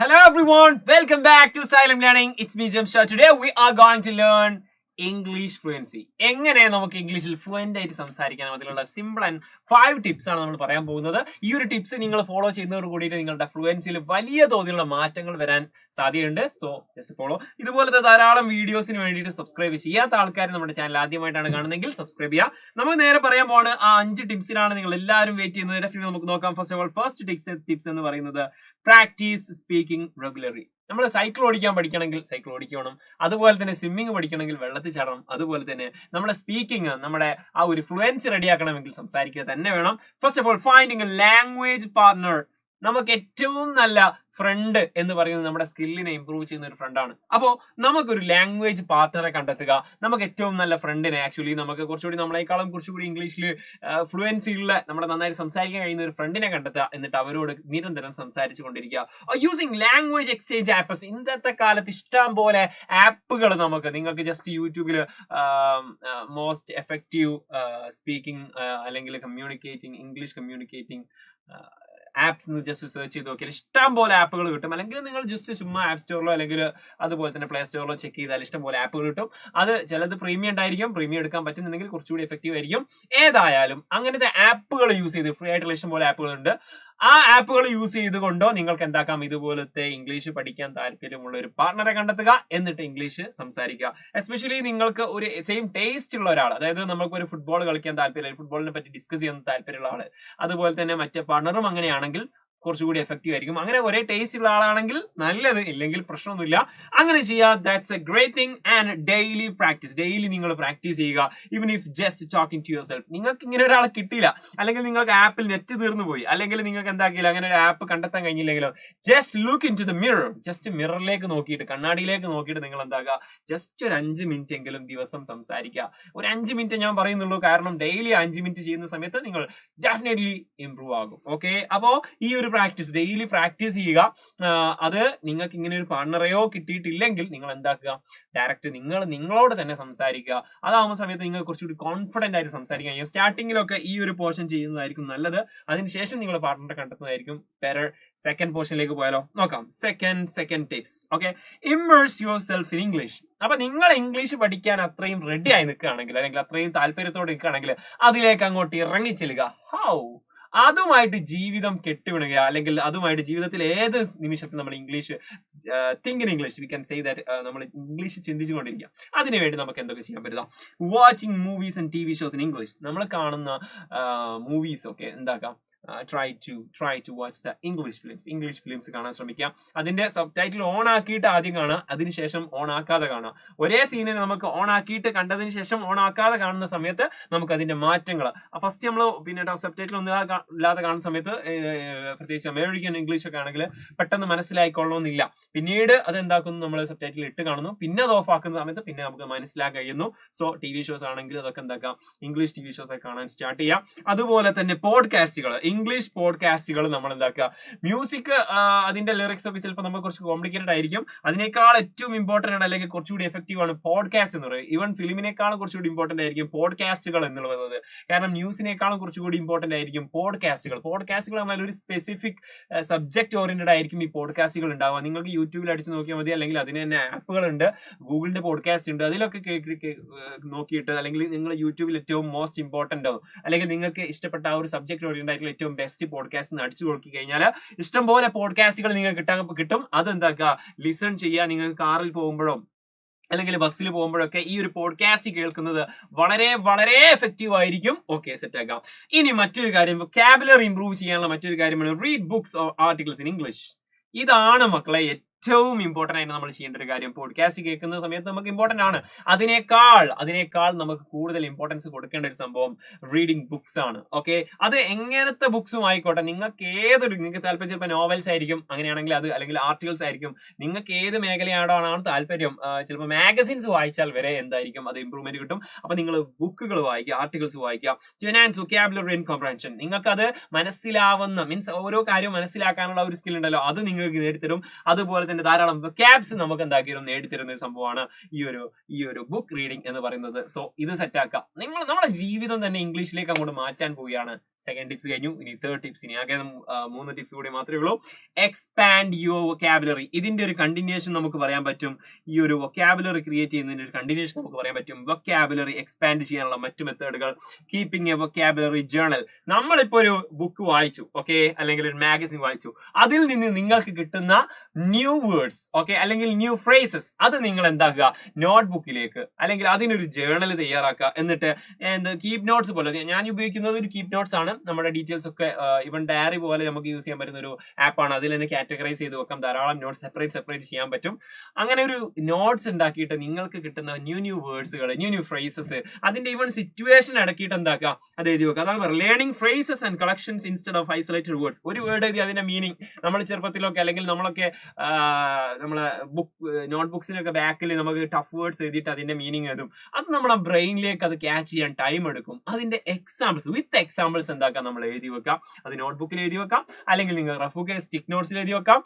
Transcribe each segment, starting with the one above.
Hello everyone, welcome back to Xylem Learning. It's me Jamshad. Today we are going to learn English fluency. എങ്ങനെ നമുക്ക് ഇംഗ്ലീഷിൽ fluent ആയിട്ട് സംസാരിക്കാൻ അതിലുള്ള simple and 5 tips ആണ് നമ്മൾ പറയാൻ പോകുന്നത്. ഈ ഒരു ടിപ്സ് നിങ്ങൾ ഫോളോ ചെയ്യുന്നതോട് കൂടിയിട്ട് നിങ്ങളുടെ ഫ്ലുവൻസിയിൽ വലിയ തോതിലുള്ള മാറ്റങ്ങൾ വരാൻ സാധ്യതയുണ്ട്. So just follow. ഇതുപോലത്തെ ധാരാളം വീഡിയോസിന് വേണ്ടിയിട്ട് സബ്സ്ക്രൈബ് ചെയ്യാത്ത ആൾക്കാർ നമ്മുടെ ചാനൽ ആദ്യമായിട്ടാണ് കാണുന്നതെങ്കിൽ സബ്സ്ക്രൈബ് ചെയ്യുക. നമുക്ക് നേരെ പറയാൻ പോവാണ്. ആ 5 ടിപ്സിലാണ് നിങ്ങൾ എല്ലാവരും വെയിറ്റ് ചെയ്യുന്നത്. ഡെഫിനറ്റ്ലി നമുക്ക് നോക്കാം. First of all first tips എന്ന് പറയുന്നത് പ്രാക്ടീസ് സ്പീക്കിംഗ് റെഗുലർലി. നമ്മൾ സൈക്കിൾ ഓടിക്കാൻ പഠിക്കണമെങ്കിൽ സൈക്കിൾ ഓടിക്കണം, അതുപോലെ തന്നെ സ്വിമ്മിങ് പഠിക്കണമെങ്കിൽ വെള്ളത്തിൽ ചാടണം, അതുപോലെ തന്നെ നമ്മുടെ സ്പീക്കിംഗ്, നമ്മുടെ ആ ഒരു ഫ്ലുവൻസി റെഡിയാക്കണമെങ്കിൽ സംസാരിക്കുക തന്നെ വേണം. First of all finding A language partner. നമുക്ക് ഏറ്റവും നല്ല ഫ്രണ്ട് എന്ന് പറയുന്നത് നമ്മുടെ സ്കില്ലിനെ ഇംപ്രൂവ് ചെയ്യുന്ന ഒരു ഫ്രണ്ടാണ്. അപ്പോൾ നമുക്കൊരു ലാംഗ്വേജ് പാർട്ണറെ കണ്ടെത്തുക. നമുക്ക് ഏറ്റവും നല്ല ഫ്രണ്ടിനെ, ആക്ച്വലി നമുക്ക് കുറച്ചുകൂടി നമ്മളെക്കാളും കുറച്ചുകൂടി ഇംഗ്ലീഷിൽ ഫ്ലുവൻസിയുള്ള നമ്മുടെ നന്നായിട്ട് സംസാരിക്കാൻ കഴിയുന്ന ഒരു ഫ്രണ്ടിനെ കണ്ടെത്തുക. എന്നിട്ട് അവരോട് നിരന്തരം സംസാരിച്ചു കൊണ്ടിരിക്കുക. Using language exchange apps. ഇന്നത്തെ കാലത്ത് ഇഷ്ടം പോലെ ആപ്പുകൾ നിങ്ങൾക്ക് ജസ്റ്റ് യൂട്യൂബിൽ മോസ്റ്റ് എഫക്റ്റീവ് സ്പീക്കിംഗ് അല്ലെങ്കിൽ English communicating apps just search ചെയ്ത് നോക്കിയാൽ ഇഷ്ടം പോലെ ആപ്പുകൾ കിട്ടും. അല്ലെങ്കിൽ നിങ്ങൾ ജസ്റ്റ് ചുമ്മാ ആപ്പ് സ്റ്റോറിലോ അല്ലെങ്കിൽ അതുപോലെ തന്നെ പ്ലേ സ്റ്റോറിലോ ചെക്ക് ചെയ്താൽ ഇഷ്ടം പോലെ ആപ്പുകൾ കിട്ടും. അത് ചിലത് പ്രീമിയം ഉണ്ടായിരിക്കും. പ്രീമിയം എടുക്കാൻ പറ്റുന്നുണ്ടെങ്കിൽ കുറച്ചുകൂടി എഫക്റ്റീവ് ആയിരിക്കും. ഏതായാലും അങ്ങനത്തെ ആപ്പുകൾ യൂസ് ചെയ്ത് ഫ്രീ ആയിട്ടുള്ള ഇഷ്ടം പോലെ ആപ്പുകളുണ്ട്. ആ ആപ്പുകൾ യൂസ് ചെയ്തുകൊണ്ടോ നിങ്ങൾക്ക് എന്താക്കാം, ഇതുപോലത്തെ ഇംഗ്ലീഷ് പഠിക്കാൻ താല്പര്യമുള്ള ഒരു പാർട്ണറെ കണ്ടെത്തുക. എന്നിട്ട് ഇംഗ്ലീഷ് സംസാരിക്കുക. എസ്പെഷ്യലി നിങ്ങൾക്ക് ഒരു സെയിം ടേസ്റ്റ് ഉള്ള ഒരാൾ, അതായത് നമുക്ക് ഒരു ഫുട്ബോൾ കളിക്കാൻ താല്പര്യം, ഫുട്ബോളിനെ പറ്റി ഡിസ്കസ് ചെയ്യാൻ താല്പര്യമുള്ള ആള്, അതുപോലെ തന്നെ മറ്റേ പാർട്ണറും അങ്ങനെയാണെങ്കിൽ കുറച്ചുകൂടി എഫക്റ്റീവ് ആയിരിക്കും. അങ്ങനെ ഒരേ ടേസ്റ്റ് ഉള്ള ആളാണെങ്കിൽ നല്ലത്, ഇല്ലെങ്കിൽ പ്രശ്നമൊന്നുമില്ല. അങ്ങനെ ചെയ്യുക. That's a great thing. And daily practice. Daily നിങ്ങൾ പ്രാക്ടീസ് ചെയ്യുക. Even if just talking to yourself. നിങ്ങൾക്ക് ഇങ്ങനെ ഒരാളെ കിട്ടിയില്ല, അല്ലെങ്കിൽ നിങ്ങൾക്ക് ആപ്പിൽ നെറ്റ് തീർന്നു പോയി, അല്ലെങ്കിൽ നിങ്ങൾക്ക് എന്താക്കിയില്ല, അങ്ങനെ ഒരു ആപ്പ് കണ്ടെത്താൻ കഴിഞ്ഞില്ലെങ്കിലോ, just look into the mirror. Just മിററിലേക്ക് നോക്കിയിട്ട്, കണ്ണാടിയിലേക്ക് നോക്കിയിട്ട് നിങ്ങൾ എന്താക്കുക, ജസ്റ്റ് ഒരു 5 മിനിറ്റ് എങ്കിലും ദിവസം സംസാരിക്കുക. ഒരു 5 മിനിറ്റ് ഞാൻ പറയുന്നുള്ളൂ, കാരണം ഡെയിലി 5 മിനിറ്റ് ചെയ്യുന്ന സമയത്ത് നിങ്ങൾ ഡെഫിനറ്റ്ലി ഇംപ്രൂവ് ആകും. ഓക്കെ, അപ്പോ ഈ ഒരു പ്രാക്ടീസ്, ഡെയിലി പ്രാക്ടീസ് ചെയ്യുക. അത് നിങ്ങൾക്ക് ഇങ്ങനെ ഒരു പാർട്ണറെയോ കിട്ടിയിട്ടില്ലെങ്കിൽ നിങ്ങൾ എന്താക്കുക, ഡയറക്റ്റ് നിങ്ങളോട് തന്നെ സംസാരിക്കുക. അതാവുന്ന സമയത്ത് നിങ്ങൾ കുറച്ചുകൂടി കോൺഫിഡന്റ് ആയിട്ട് സംസാരിക്കാൻ കഴിയും. സ്റ്റാർട്ടിങ്ങിലൊക്കെ ഈ ഒരു പോർഷൻ ചെയ്യുന്നതായിരിക്കും നല്ലത്. അതിനുശേഷം നിങ്ങൾ പാർട്ണറെ കണ്ടെത്തുന്നതായിരിക്കും ബെറ്റർ. സെക്കൻഡ് പോർഷനിലേക്ക് പോയാലോ, നോക്കാം. Second tips. Okay, immerse your self in English. അപ്പൊ നിങ്ങൾ ഇംഗ്ലീഷ് പഠിക്കാൻ അത്രയും റെഡി ആയി നിൽക്കുകയാണെങ്കിൽ, അല്ലെങ്കിൽ അത്രയും താല്പര്യത്തോടെ നിൽക്കുകയാണെങ്കിൽ, അതിലേക്ക് അങ്ങോട്ട് ഇറങ്ങിച്ചെല്ലുക. ഹൗ? അതുമായിട്ട് ജീവിതം കെട്ടുവിടുക, അല്ലെങ്കിൽ അതുമായിട്ട് ജീവിതത്തിൽ ഏത് നിമിഷത്തിൽ നമ്മൾ English think in English, we can say that, നമ്മൾ ഇംഗ്ലീഷ് ചിന്തിച്ചുകൊണ്ടിരിക്കുക. അതിനുവേണ്ടി നമുക്ക് എന്തൊക്കെ ചെയ്യാൻ പറ്റുക? Watching movies and TV shows in English. നമ്മൾ കാണുന്ന മൂവീസ് ഒക്കെ എന്താക്കാം, try to watch the English films കാണാൻ ശ്രമിക്കുക. അതിന്റെ സബ് ടൈറ്റിൽ ഓൺ ആക്കിയിട്ട് ആദ്യം കാണുക, അതിനുശേഷം ഓൺ ആക്കാതെ കാണുക. ഒരേ സീനിനെ നമുക്ക് ഓൺ ആക്കിയിട്ട് കണ്ടതിന് ശേഷം ഓൺ ആക്കാതെ കാണുന്ന സമയത്ത് നമുക്ക് അതിന്റെ മാറ്റങ്ങൾ, ഫസ്റ്റ് നമ്മൾ പിന്നെ സബ് ടൈറ്റിൽ ഒന്നും ഇല്ലാതെ കാണുന്ന സമയത്ത്, പ്രത്യേകിച്ച് അമേരിക്കൻ ഇംഗ്ലീഷ് ഒക്കെ ആണെങ്കിൽ പെട്ടെന്ന് മനസ്സിലായിക്കൊള്ളണമെന്നില്ല. പിന്നീട് അത് എന്താക്കുന്നു, നമ്മൾ സബ് ടൈറ്റിൽ ഇട്ട് കാണുന്നു, പിന്നെ അത് ഓഫ് ആക്കുന്ന സമയത്ത് പിന്നെ നമുക്ക് മനസ്സിലാക്കാൻ കഴിയുന്നു. സോ TV ഷോസ് ആണെങ്കിൽ അതൊക്കെ എന്താക്കാം, ഇംഗ്ലീഷ് TV ഷോസ് ഒക്കെ കാണാൻ സ്റ്റാർട്ട് ചെയ്യാം. അതുപോലെ തന്നെ പോഡ്കാസ്റ്റുകൾ, ഇംഗ്ലീഷ് പോഡ്കാസ്റ്റുകൾ നമ്മൾ എന്താക്കുക, മ്യൂസിക് അതിന്റെ ലിറിക്സ് ഒക്കെ ചിലപ്പോൾ നമുക്ക് കുറച്ച് കോംപ്ലിക്കേറ്റഡ് ആയിരിക്കും. അതിനേക്കാൾ ഏറ്റവും ഇമ്പോർട്ടന്റ് ആണ്, അല്ലെങ്കിൽ കുറച്ചുകൂടി എഫക്റ്റീവ് ആണ് പോഡ്കാസ്റ്റ് എന്ന് പറയുന്നത്. ഈവൻ ഫിലിമിനേക്കാളും കുറച്ചുകൂടി ഇമ്പോർട്ടന്റ് ആയിരിക്കും പോഡ്കാസ്റ്റുകൾ എന്നുള്ളത്. കാരണം ന്യൂസിനേക്കാളും കുറച്ചുകൂടി ഇമ്പോർട്ടന്റ് ആയിരിക്കും പോഡ്കാസ്റ്റുകൾ. പറഞ്ഞാൽ ഒരു സ്പെസിഫിക് സബ്ജക്ട് ഓറിയന്റഡ് ആയിരിക്കും ഈ പോഡ്കാസ്റ്റുകൾ ഉണ്ടാവുക. നിങ്ങൾക്ക് യൂട്യൂബിൽ അടിച്ച് നോക്കിയാൽ മതി, അല്ലെങ്കിൽ അതിന് തന്നെ ആപ്പുകളുണ്ട്, ഗൂഗിളിന്റെ പോഡ്കാസ്റ്റ് ഉണ്ട്. അതിലൊക്കെ നോക്കിയിട്ട്, അല്ലെങ്കിൽ നിങ്ങൾ യൂട്യൂബിൽ ഏറ്റവും മോസ്റ്റ് ഇമ്പോർട്ടന്റ്, അല്ലെങ്കിൽ നിങ്ങൾക്ക് ഇഷ്ടപ്പെട്ട ആ ഒരു സബ്ജക്ട് ഓറിയന്റഡ് ആയിട്ടുള്ള ഏറ്റവും ബെസ്റ്റ് പോഡ്കാസ്റ്റ് അടിച്ചു കൊടുക്കി കഴിഞ്ഞാൽ ഇഷ്ടംപോലെ പോഡ്കാസ്റ്റുകൾ നിങ്ങൾക്ക് കിട്ടും. അത് എന്താക്കുക, ലിസൺ ചെയ്യുക. നിങ്ങൾ കാറിൽ പോകുമ്പോഴോ അല്ലെങ്കിൽ ബസ്സിൽ പോകുമ്പോഴൊക്കെ ഈ ഒരു പോഡ്കാസ്റ്റ് കേൾക്കുന്നത് വളരെ വളരെ എഫക്റ്റീവ് ആയിരിക്കും. ഓക്കെ, സെറ്റ് ആക്കാം. ഇനി മറ്റൊരു കാര്യം, വൊക്കാബുലറി ഇംപ്രൂവ് ചെയ്യാനുള്ള മറ്റൊരു കാര്യമാണ് read books or articles in English. ഇതാണ് മക്കളെ ഏറ്റവും ഇമ്പോർട്ടന്റ് ആയിട്ട് നമ്മൾ ചെയ്യേണ്ട ഒരു കാര്യം. പോഡ്കാസ്റ്റ് കേൾക്കുന്ന സമയത്ത് നമുക്ക് ഇമ്പോർട്ടന്റ് ആണ്. അതിനേക്കാൾ നമുക്ക് കൂടുതൽ ഇമ്പോർട്ടൻസ് കൊടുക്കേണ്ട ഒരു സംഭവം റീഡിംഗ് ബുക്സ് ആണ്. ഓക്കെ, അത് എങ്ങനത്തെ ബുക്സും ആയിക്കോട്ടെ, നിങ്ങൾക്ക് താല്പര്യം ചിലപ്പോൾ നോവൽസ് ആയിരിക്കും, അങ്ങനെയാണെങ്കിൽ അത്, അല്ലെങ്കിൽ ആർട്ടിക്കിൾസ് ആയിരിക്കും. നിങ്ങൾക്ക് ഏത് മേഖലയാണോ താല്പര്യം, ചിലപ്പോൾ മാഗസിൻസ് വായിച്ചാൽ വരെ എന്തായിരിക്കും, അത് ഇമ്പ്രൂവ്മെന്റ് കിട്ടും. അപ്പൊ നിങ്ങൾ ബുക്കുകൾ വായിക്കുക, ആർട്ടിക്കിൾസ് വായിക്കുക. To enhance vocabulary and comprehension. നിങ്ങൾക്ക് അത് മനസ്സിലാവുന്ന, മീൻസ് ഓരോ കാര്യവും മനസ്സിലാക്കാനുള്ള ഒരു സ്കിൽ ഉണ്ടല്ലോ, അത് നിങ്ങൾക്ക് നേടിത്തരും. അതുപോലെ തന്നെ തന്നെ ധാരാളം വൊക്കാബ്സ് നമുക്ക് എന്താക്കിയും നേടിത്തരുന്ന ഒരു സംഭവമാണ് ഈ ഒരു ബുക്ക് റീഡിംഗ് എന്ന് പറയുന്നത്. സോ ഇത് സെറ്റ് ആക്കാം. നമ്മുടെ ജീവിതം തന്നെ ഇംഗ്ലീഷിലേക്ക് അങ്ങോട്ട് മാറ്റാൻ പോവുകയാണ്. സെക്കൻഡ് ടിപ്സ് കഴിഞ്ഞു, ഇനി തേർഡ് ടിപ്സ്. ഇനി ആകെ 3 ടിപ്സ് കൂടി മാത്രമേ ഉള്ളൂ. Expand your vocabulary. ഇതിന്റെ ഒരു കണ്ടിന്യൂഷൻ നമുക്ക് പറയാൻ പറ്റും. ഈ ഒരു വൊക്കാബുലറി ക്രിയേറ്റ് ചെയ്യുന്നതിന്റെ ഒരു കണ്ടിന്യൂഷൻ നമുക്ക് പറയാൻ പറ്റും. വൊക്കാബുലറി എക്സ്പാൻഡ് ചെയ്യാനുള്ള മറ്റു മെത്തേഡുകൾ. Keeping a vocabulary journal. നമ്മളിപ്പോ ഒരു ബുക്ക് വായിച്ചു, ഓക്കെ, അല്ലെങ്കിൽ ഒരു മാഗസിൻ വായിച്ചു. അതിൽ നിന്ന് നിങ്ങൾക്ക് കിട്ടുന്ന ന്യൂ വേർഡ്സ്, ഓക്കെ, അല്ലെങ്കിൽ ന്യൂ ഫ്രേസസ്, അത് നിങ്ങൾ എന്താക്കുക, നോട്ട്ബുക്കിലേക്ക് അല്ലെങ്കിൽ അതിനൊരു ജേർണൽ തയ്യാറാക്കുക. എന്നിട്ട് കീപ് നോട്ട്സ് പോലെ, ഞാൻ ഉപയോഗിക്കുന്നത് ഒരു കീപ് നോട്ട്സ് ആണ്. നമ്മുടെ ഡീറ്റെയിൽസ് ഒക്കെ ഇവൻ ഡയറി പോലെ നമുക്ക് യൂസ് ചെയ്യാൻ പറ്റുന്ന ഒരു ആപ്പാണ്. അതിൽ തന്നെ കാറ്റഗറൈസ് ചെയ്ത് വെക്കാം. ധാരാളം നോട്ട്സ് സെപ്പറേറ്റ് ചെയ്യാൻ പറ്റും. അങ്ങനെ ഒരു നോട്ട്സ് ഉണ്ടാക്കിയിട്ട് നിങ്ങൾക്ക് കിട്ടുന്ന ന്യൂ വേർഡ്സുകൾ, ന്യൂ ഫ്രേസസ്, അതിന്റെ ഈവൻ സിറ്റുവേഷൻ അടക്കിയിട്ട് എന്താക്കുക, അത് എഴുതി വെക്കുക. അതാണ് learning phrases and collections instead of isolated words. ഒരു വേർഡ് എഴുതി അതിന്റെ മീനിങ് നമ്മൾ ചെറുപ്പത്തിലൊക്കെ അല്ലെങ്കിൽ നമ്മളൊക്കെ നമ്മളെ നോട്ട്ബുക്സിനൊക്കെ ബാക്കിൽ നമുക്ക് ടഫ് വേർഡ്സ് എഴുതിയിട്ട് അതിന്റെ മീനിങ് എഴുതും. അത് നമ്മുടെ ബ്രെയിനിലേക്ക് അത് ക്യാച്ച് ചെയ്യാൻ ടൈം എടുക്കും. അതിന്റെ എക്സാമ്പിൾസ് വിത്ത് എക്സാമ്പിൾസ് എന്താക്കാം, നമ്മൾ എഴുതി വെക്കാം. അത് നോട്ട്ബുക്കിൽ എഴുതി വെക്കാം, അല്ലെങ്കിൽ നിങ്ങൾ റഫുക്ക് സ്റ്റിക്ക് നോട്ട്സിൽ എഴുതി വെക്കാം,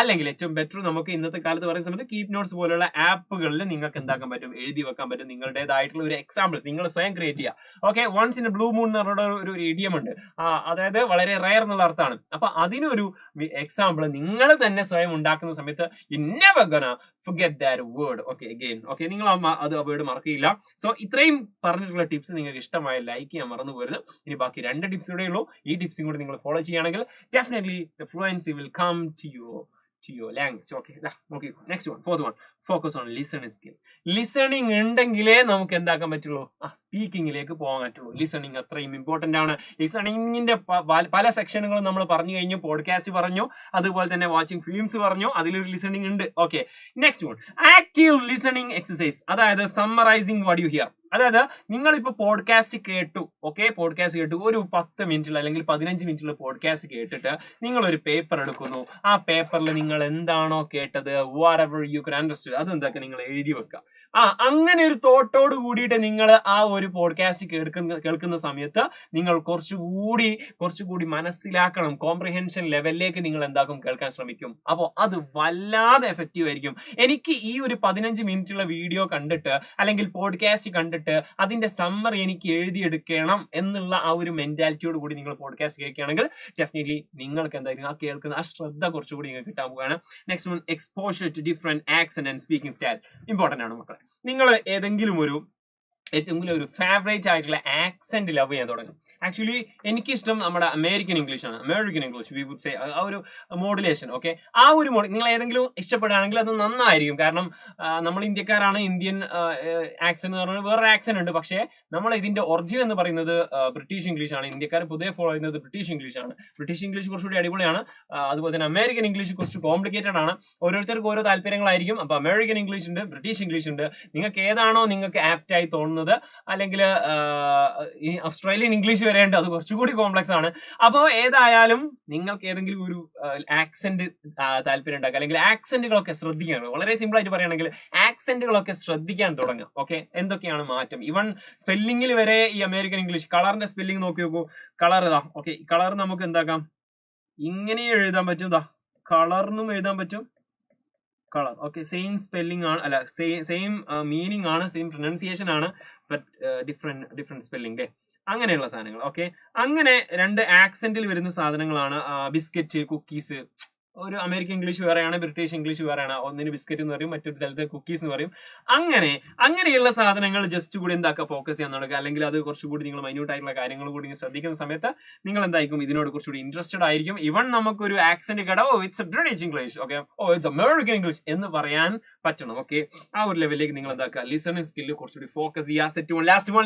അല്ലെങ്കിൽ ഏറ്റവും ബെറ്റർ നമുക്ക് ഇന്നത്തെ കാലത്ത് പറയുന്ന സമയത്ത് കീപ് നോട്ട്സ് പോലുള്ള ആപ്പുകളിൽ നിങ്ങൾക്ക് എന്താക്കാൻ പറ്റും, എഴുതി വെക്കാൻ പറ്റും. നിങ്ങളുടേതായിട്ടുള്ള ഒരു എക്സാമ്പിൾസ് നിങ്ങൾ സ്വയം ക്രിയേറ്റ് ചെയ്യുക. Okay, once in a blue moon എന്ന് പറഞ്ഞ ഒരു ഇഡിയം ഉണ്ട്, അതായത് വളരെ റയർ എന്നുള്ള അർത്ഥമാണ്. അപ്പൊ അതിനൊരു എക്സാമ്പിൾ നിങ്ങൾ തന്നെ സ്വയം ഉണ്ടാക്കുന്ന സമയത്ത് you never gonna forget that word, okay, again, okay, നിങ്ങൾ അത് വേർഡ് മറക്കില്ല. സോ ഇത്രയും പറഞ്ഞിട്ടുള്ള ടിപ്സ് നിങ്ങൾക്ക് ഇഷ്ടമായ ലൈക്ക് ചെയ്യാൻ മറന്നു പോരുത്. ഇനി ബാക്കി 2 ടിപ്സ് കൂടെ ഉള്ളൂ. ഈ ടിപ്സും കൂടി നിങ്ങൾ ഫോളോ ചെയ്യുകയാണെങ്കിൽ definitely the fluency will come to your language. Okay, നോക്കി. Next one, fourth one, focus on listening skill. Listening ഉണ്ടെങ്കിലേ നമുക്ക് എന്താക്കാൻ പറ്റുള്ളൂ, സ്പീക്കിങ്ങിലേക്ക് പോകാൻ പറ്റുള്ളൂ. ലിസണിങ് അത്രയും ഇമ്പോർട്ടന്റ് ആണ്. ലിസണിങ്ങിന്റെ പല സെക്ഷനുകളും നമ്മൾ പറഞ്ഞു കഴിഞ്ഞു. പോഡ്കാസ്റ്റ് പറഞ്ഞു, അതുപോലെ തന്നെ വാച്ചിങ് ഫിലിംസ് പറഞ്ഞു, അതിലൊരു ലിസണിങ് ഉണ്ട്. Okay, next one, active listening exercise. അതായത് സമ്മറൈസിങ് വാട്ട് യു ഹിയർ. അതായത് നിങ്ങളിപ്പോ പോഡ്കാസ്റ്റ് കേട്ടു, ഓക്കെ, പോഡ്കാസ്റ്റ് കേട്ടു, ഒരു 10 മിനിറ്റിൽ അല്ലെങ്കിൽ 15 മിനിറ്റിൽ പോഡ്കാസ്റ്റ് കേട്ടിട്ട് നിങ്ങൾ ഒരു പേപ്പർ എടുക്കുന്നു. ആ പേപ്പറിൽ നിങ്ങൾ എന്താണോ കേട്ടത്, whatever you can understand, അതെന്തൊക്കെ നിങ്ങൾ എഴുതി വെക്കുക. അങ്ങനെ ഒരു തോട്ടോട് കൂടിയിട്ട് നിങ്ങൾ ആ ഒരു പോഡ്കാസ്റ്റ് കേൾക്കുന്ന സമയത്ത് നിങ്ങൾ കുറച്ചുകൂടി മനസ്സിലാക്കണം. കോംപ്രിഹെൻഷൻ ലെവലിലേക്ക് നിങ്ങൾ എന്താക്കും, കേൾക്കാൻ ശ്രമിക്കും. അപ്പോൾ അത് വല്ലാതെ എഫക്റ്റീവ് ആയിരിക്കും. എനിക്ക് ഈ ഒരു 15 മിനിറ്റുള്ള വീഡിയോ കണ്ടിട്ട് അല്ലെങ്കിൽ പോഡ്കാസ്റ്റ് കണ്ടിട്ട് അതിന്റെ സമ്മറി എനിക്ക് എഴുതിയെടുക്കണം എന്നുള്ള ആ ഒരു മെന്റാലിറ്റിയോട് കൂടി നിങ്ങൾ പോഡ്കാസ്റ്റ് കേൾക്കുകയാണെങ്കിൽ ഡെഫിനറ്റ്ലി നിങ്ങൾക്ക് എന്തായിരിക്കും, ആ കേൾക്കുന്ന ആ ശ്രദ്ധ കുറച്ചുകൂടി നിങ്ങൾക്ക് കിട്ടാൻ പോവുകയാണ്. Next one, exposure to different accent and speaking style. Important ആണ് മക്കളെ. നിങ്ങൾ ഏതെങ്കിലും ഒരു ഫേവറേറ്റ് ആയിട്ടുള്ള ആക്സെന്റ് ലവ് ചെയ്യാൻ തുടങ്ങും. ആക്ച്വലി എനിക്കിഷ്ടം നമ്മുടെ അമേരിക്കൻ ഇംഗ്ലീഷ് ആണ്. American English we would say, ആ ഒരു മോഡുലേഷൻ. ഓക്കെ, ആ ഒരു നിങ്ങൾ ഏതെങ്കിലും ഇഷ്ടപ്പെടുകയാണെങ്കിൽ അത് നന്നായിരിക്കും. കാരണം നമ്മൾ ഇന്ത്യക്കാരാണ്. ഇന്ത്യൻ ആക്സെന്റ് എന്ന് പറഞ്ഞാൽ വേറൊരു ആക്സെന്റ് ഉണ്ട്. പക്ഷേ നമ്മൾ ഇതിന്റെ ഒറിജിൻ എന്ന് പറയുന്നത് ബ്രിട്ടീഷ് ഇംഗ്ലീഷ് ആണ്. ഇന്ത്യക്കാർ പൊതുവെ ഫോളോ ചെയ്യുന്നത് ബ്രിട്ടീഷ് ഇംഗ്ലീഷ് ആണ്. ബ്രിട്ടീഷ് ഇംഗ്ലീഷ് കുറച്ചുകൂടി അടിപൊളിയാണ്. അതുപോലെ തന്നെ അമേരിക്കൻ ഇംഗ്ലീഷ് കുറച്ച് കോംപ്ലിക്കേറ്റഡ് ആണ്. ഓരോരുത്തർക്കും ഓരോ താല്പര്യങ്ങളായിരിക്കും. അപ്പൊ അമേരിക്കൻ ഇംഗ്ലീഷ് ഉണ്ട്, ബ്രിട്ടീഷ് ഇംഗ്ലീഷ് ഉണ്ട്. നിങ്ങൾക്ക് ഏതാണോ നിങ്ങൾക്ക് ആപ്റ്റ് ആയി തോന്നുന്നത്, അല്ലെങ്കിൽ ഓസ്ട്രേലിയൻ ഇംഗ്ലീഷ് വരെ ഉണ്ട്, അത് കുറച്ചുകൂടി കോംപ്ലക്സ് ആണ്. അപ്പോൾ ഏതായാലും നിങ്ങൾക്ക് ഏതെങ്കിലും ഒരു ആക്സെന്റ് താല്പര്യം ഉണ്ടാക്കുക, അല്ലെങ്കിൽ ആക്സെന്റുകളൊക്കെ ശ്രദ്ധിക്കാൻ, വളരെ സിമ്പിൾ ആയിട്ട് പറയുകയാണെങ്കിൽ ആക്സെന്റുകളൊക്കെ ശ്രദ്ധിക്കാൻ തുടങ്ങുക. ഓക്കെ, എന്തൊക്കെയാണ് മാറ്റം. ഇവൺ സ്പെല്ലിംഗിൽ വരെ ഈ അമേരിക്കൻ ഇംഗ്ലീഷ് കളറിന്റെ സ്പെല്ലിംഗ് നോക്കി നോക്കൂ. കളർ ഇതാ. ഓക്കെ, കളർ നമുക്ക് എന്താക്കാം, ഇങ്ങനെ എഴുതാൻ പറ്റും. ഇതാ, കളർന്നും എഴുതാൻ പറ്റും. കളർ, ഓക്കെ, സെയിം സ്പെല്ലിംഗ് ആണ്, അല്ല സെയിം മീനിങ് ആണ്, സെയിം പ്രൊനൗൺസിയേഷൻ ആണ്, ബട്ട് ഡിഫറെന്റ് സ്പെല്ലിംഗ്. അങ്ങനെയുള്ള സാധനങ്ങൾ. ഓക്കെ, അങ്ങനെ 2 ആക്സെന്റിൽ വരുന്ന സാധനങ്ങളാണ് ബിസ്ക്കറ്റ്, കുക്കീസ്. ഒരു അമേരിക്കൻ ഇംഗ്ലീഷ് വേറെയാണ്, ബ്രിട്ടീഷ് ഇംഗ്ലീഷ് വേറെയാണ്. ഒന്നിന് ബിസ്ക്കറ്റ് എന്ന് പറയും, മറ്റൊരു സ്ഥലത്ത് കുക്കീസ് എന്ന് പറയും. അങ്ങനെയുള്ള സാധനങ്ങൾ ജസ്റ്റ് കൂടി എന്താക്കുക, ഫോക്കസ് ചെയ്യാൻ തുടങ്ങുക. അല്ലെങ്കിൽ അത് കുറച്ചുകൂടി നിങ്ങൾ മൈന്യൂട്ട് ആയിട്ടുള്ള കാര്യങ്ങൾ കൂടി ശ്രദ്ധിക്കുന്ന സമയത്ത് നിങ്ങൾ എന്തായിരിക്കും, ഇതിനോട് കുറച്ചുകൂടി ഇൻട്രസ്റ്റഡ് ആയിരിക്കും. ഇവൺ നമുക്കൊരു ആക്സെന്റ് കേട്ടോ, it's a British English, okay, it's American English എന്ന് പറയാൻ പറ്റണം. ഓക്കെ, ആ ഒരു ലെവലിലേക്ക് നിങ്ങൾ എന്താക്കുക, ലിസണിംഗ് സ്കില്ല് കുറച്ചുകൂടി ഫോക്കസ് ചെയ്യുക. Set one,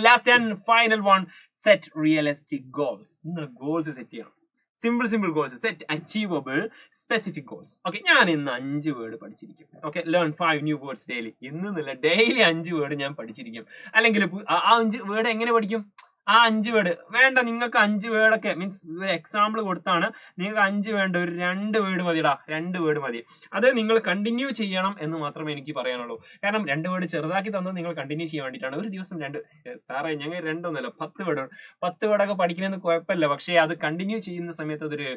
last and final one, set realistic goals. നിങ്ങൾ ഗോൾസ് സെറ്റ് ചെയ്യണം. Simple goals. Set achievable specific goals. Okay, ഞാൻ ഇന്ന് 5 വേർഡ് പഠിച്ചിരിക്കും. Okay, learn 5 new words daily. ഇന്നില്ല, ഡെയിലി 5 വേർഡ് ഞാൻ പഠിച്ചിരിക്കും. അല്ലെങ്കിൽ ആ 5 വേർഡ് എങ്ങനെ പഠിക്കും, ആ 5 വേർഡ് വേണ്ട, നിങ്ങൾക്ക് 5 വേർഡൊക്കെ മീൻസ് ഒരു എക്സാമ്പിൾ കൊടുത്താണ്. നിങ്ങൾക്ക് 5 വേണ്ട, ഒരു 2 വേർഡ് മതിടാ, 2 വേർഡ് മതി. അത് നിങ്ങൾ കണ്ടിന്യൂ ചെയ്യണം എന്ന് മാത്രമേ എനിക്ക് പറയാനുള്ളൂ. കാരണം 2 വേർഡ് ചെറുതാക്കി തന്നത് നിങ്ങൾ കണ്ടിന്യൂ ചെയ്യാൻ വേണ്ടിയിട്ടാണ്. ഒരു ദിവസം 2 സാറേ ഞങ്ങൾ 2 ഒന്നുമല്ല 10 വേർഡ് 10 വേർഡൊക്കെ പഠിക്കുന്നതിന് കുഴപ്പമില്ല, പക്ഷേ അത് കണ്ടിന്യൂ ചെയ്യുന്ന സമയത്ത് അതൊരു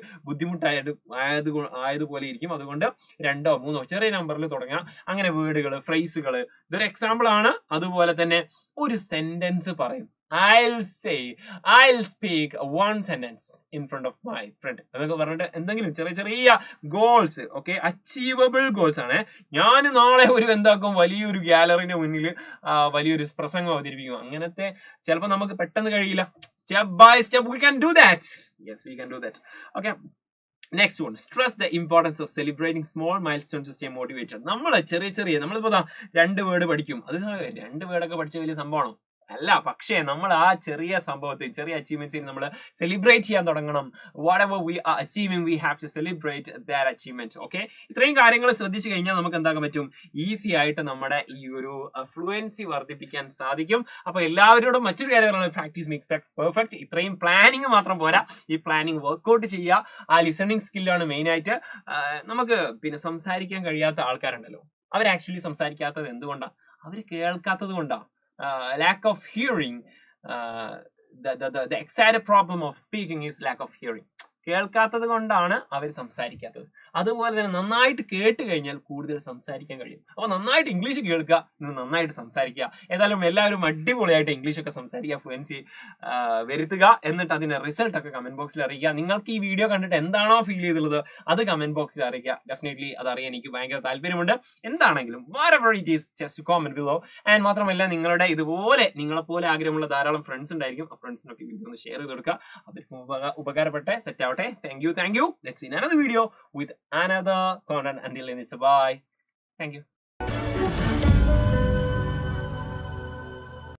ആയതുപോലെ ഇരിക്കും. അതുകൊണ്ട് 2 or 3 ചെറിയ നമ്പറിൽ തുടങ്ങുക. അങ്ങനെ വേർഡുകൾ, ഫ്രേസുകൾ, ഇതൊരു എക്സാമ്പിൾ ആണ്. അതുപോലെ തന്നെ ഒരു സെന്റൻസ് പറയും. I'll speak one sentence in front of my friend. അതൊക്കെ പറഞ്ഞിട്ട് എന്തെങ്കിലും ചെറിയ ഗോൾസ്, ഓക്കെ, അച്ചീവബിൾ ഗോൾസ് ആണ്. ഞാൻ നാളെ ഒരു എന്താക്കും, വലിയൊരു ഗാലറിന്റെ മുന്നിൽ വലിയൊരു പ്രസംഗം അവതരിപ്പിക്കും. അങ്ങനത്തെ ചിലപ്പോൾ നമുക്ക് പെട്ടെന്ന് കഴിയില്ല. Step by step we can do that. Yes, we can do that. Okay. Next one, stress the importance of celebrating small milestones to stay motivated. നമ്മൾ നമ്മളിപ്പോ 2 വേർഡ് പഠിക്കും. അത് 2 വേർഡൊക്കെ പഠിച്ച വലിയ സംഭവമാണോ? അല്ല. പക്ഷേ നമ്മൾ ആ ചെറിയ സംഭവത്തിൽ, ചെറിയ അച്ചീവ്മെന്റ്സിൽ നമ്മൾ സെലിബ്രേറ്റ് ചെയ്യാൻ തുടങ്ങണം. Whatever we are achieving, we have to celebrate that achievement. Okay, ഇത്രയും കാര്യങ്ങൾ ശ്രദ്ധിച്ചു കഴിഞ്ഞാൽ നമുക്ക് എന്താക്കാൻ പറ്റും, ഈസി ആയിട്ട് നമ്മുടെ ഈ ഒരു ഫ്ലുവൻസി വർദ്ധിപ്പിക്കാൻ സാധിക്കും. അപ്പൊ എല്ലാവരോടും മറ്റൊരു കാര്യമാണ്, പ്രാക്ടീസ് മേക്സ് പെർഫെക്റ്റ്. ഇത്രയും പ്ലാനിങ് മാത്രം പോരാ, ഈ പ്ലാനിങ് വർക്ക്ഔട്ട് ചെയ്യുക. ആ ലിസണിങ് സ്കില്ലാണ് മെയിൻ ആയിട്ട്. നമുക്ക് പിന്നെ സംസാരിക്കാൻ കഴിയാത്ത ആൾക്കാരുണ്ടല്ലോ, അവർ ആക്ച്വലി സംസാരിക്കാത്തത് എന്തുകൊണ്ടാണ്? അവർ കേൾക്കാത്തത് കൊണ്ടാണ്. Lack of hearing, the exact problem of speaking is lack of hearing. കേൾക്കാത്തത് കൊണ്ടാണ് അവർ സംസാരിക്കാത്തത്. അതുപോലെ തന്നെ നന്നായിട്ട് കേട്ട് കഴിഞ്ഞാൽ കൂടുതൽ സംസാരിക്കാൻ കഴിയും. അപ്പൊ നന്നായിട്ട് ഇംഗ്ലീഷ് കേൾക്കുക, നന്നായിട്ട് സംസാരിക്കുക. ഏതായാലും എല്ലാവരും അടിപൊളിയായിട്ട് ഇംഗ്ലീഷ് ഒക്കെ സംസാരിക്കുക, ഫ്ലുവൻസി വരുത്തുക. എന്നിട്ട് അതിന്റെ റിസൾട്ട് ഒക്കെ കമന്റ് ബോക്സിൽ അറിയിക്കുക. നിങ്ങൾക്ക് ഈ വീഡിയോ കണ്ടിട്ട് എന്താണോ ഫീൽ ചെയ്തുള്ളത് അത് കമന്റ് ബോക്സിൽ അറിയിക്കുക. ഡെഫിനറ്റ്ലി അത് അറിയാൻ എനിക്ക് ഭയങ്കര താല്പര്യമുണ്ട്. എന്താണെങ്കിലും whatever it is, just comment below. And മാത്രമല്ല, നിങ്ങളുടെ ഇതുപോലെ നിങ്ങളെപ്പോലെ ആഗ്രഹമുള്ള ധാരാളം ഫ്രണ്ട്സ് ഉണ്ടായിരിക്കും. ആ ഫ്രണ്ട്സിനൊക്കെ വീഡിയോ ഒന്ന് ഷെയർ ചെയ്ത് കൊടുക്കുക. അവർക്ക് ഉപകാരപ്പെട്ടെ സെറ്റ് ആവട്ടെ. Thank you. Let's see another video with another content. Until then, it's a bye. Thank you.